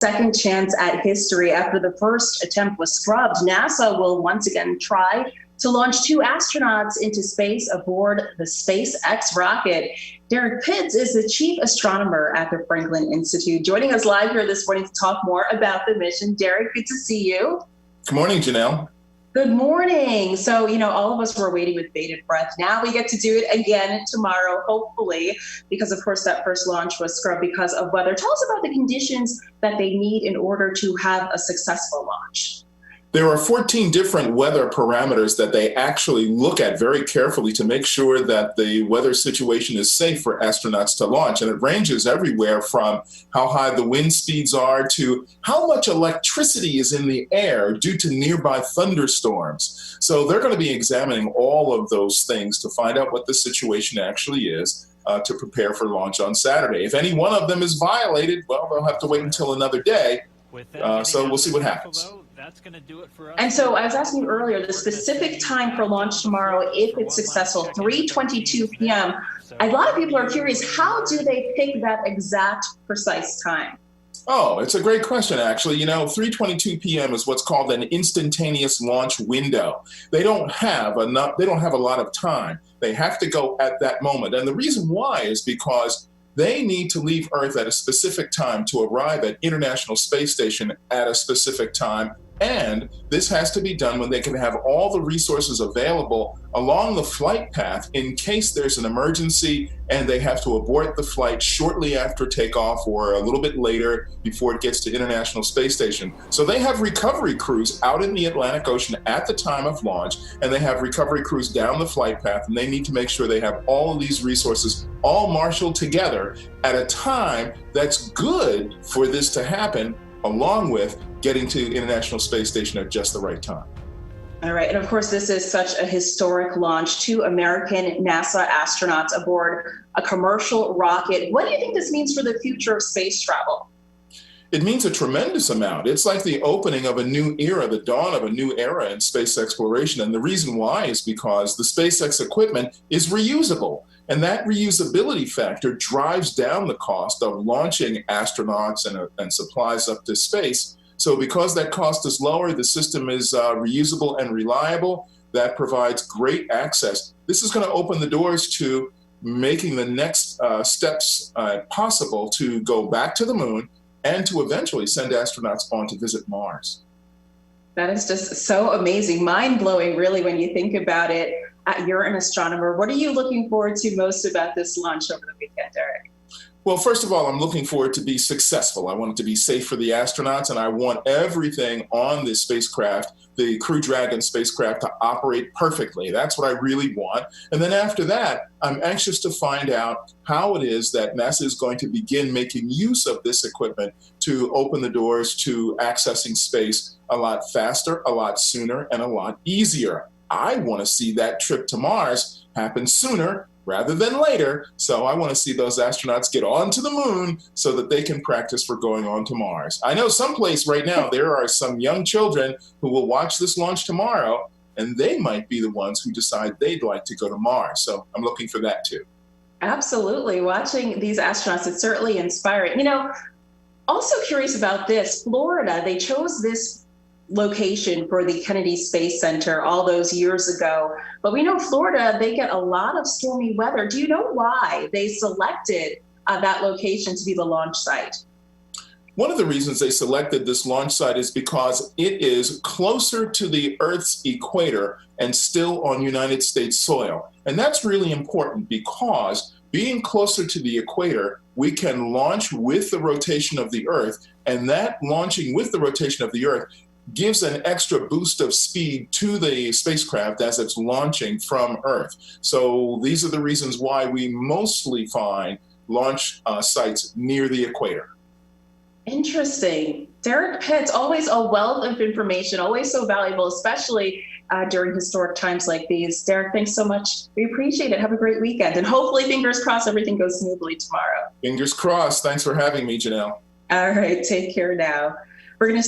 second chance at history after the first attempt was scrubbed. NASA will once again try to launch 2 astronauts into space aboard the SpaceX rocket. Derek Pitts is the chief astronomer at the Franklin Institute, joining us live here this morning to talk more about the mission. Derek, good to see you. Good morning, Janelle. Good morning. So, all of us were waiting with bated breath. Now we get to do it again tomorrow, hopefully, because of course that first launch was scrubbed because of weather. Tell us about the conditions that they need in order to have a successful launch. There are 14 different weather parameters that they actually look at very carefully to make sure that the weather situation is safe for astronauts to launch. And it ranges everywhere from how high the wind speeds are to how much electricity is in the air due to nearby thunderstorms. So they're going to be examining all of those things to find out what the situation actually is to prepare for launch on Saturday. If any one of them is violated, well, they'll have to wait until another day. So we'll see what happens. That's going to do it for us. And so I was asking you earlier, the specific time for launch tomorrow, if it's successful, 3:22 p.m. A lot of people are curious, how do they pick that exact precise time? Oh, it's a great question, actually. 3:22 p.m. is what's called an instantaneous launch window. They don't have a lot of time. They have to go at that moment. And the reason why is because they need to leave Earth at a specific time to arrive at International Space Station at a specific time. And this has to be done when they can have all the resources available along the flight path in case there's an emergency and they have to abort the flight shortly after takeoff or a little bit later before it gets to International Space Station. So they have recovery crews out in the Atlantic Ocean at the time of launch, and they have recovery crews down the flight path, and they need to make sure they have all of these resources all marshaled together at a time that's good for this to happen, along with getting to International Space Station at just the right time. All right. And of course, this is such a historic launch. 2 American NASA astronauts aboard a commercial rocket. What do you think this means for the future of space travel? It means a tremendous amount. It's like the opening of a new era, the dawn of a new era in space exploration. And the reason why is because the SpaceX equipment is reusable. And that reusability factor drives down the cost of launching astronauts and supplies up to space. So because that cost is lower, the system is reusable and reliable. That provides great access. This is going to open the doors to making the next steps possible to go back to the moon and to eventually send astronauts on to visit Mars. That is just so amazing, mind-blowing, really, when you think about it. You're an astronomer. What are you looking forward to most about this launch over the weekend, Derek? Well, first of all, I'm looking for it to be successful. I want it to be safe for the astronauts, and I want everything on this spacecraft, the Crew Dragon spacecraft, to operate perfectly. That's what I really want. And then after that, I'm anxious to find out how it is that NASA is going to begin making use of this equipment to open the doors to accessing space a lot faster, a lot sooner, and a lot easier. I want to see that trip to Mars happen sooner rather than later. So I want to see those astronauts get onto the moon so that they can practice for going on to Mars. I know someplace right now there are some young children who will watch this launch tomorrow, and they might be the ones who decide they'd like to go to Mars. So I'm looking for that too. Absolutely. Watching these astronauts, it's certainly inspiring. Also curious about this, Florida, they chose this location for the Kennedy Space Center all those years ago. But we know Florida, they get a lot of stormy weather. Do you know why they selected that location to be the launch site? One of the reasons they selected this launch site is because it is closer to the Earth's equator and still on United States soil. And that's really important because being closer to the equator, we can launch with the rotation of the Earth, and that launching with the rotation of the Earth gives an extra boost of speed to the spacecraft as it's launching from Earth. So these are the reasons why we mostly find launch sites near the equator. Interesting. Derek Pitts, always a wealth of information, always so valuable, especially during historic times like these. Derek, thanks so much. We appreciate it. Have a great weekend. And hopefully, fingers crossed, everything goes smoothly tomorrow. Fingers crossed. Thanks for having me, Janelle. All right. Take care now. We're going to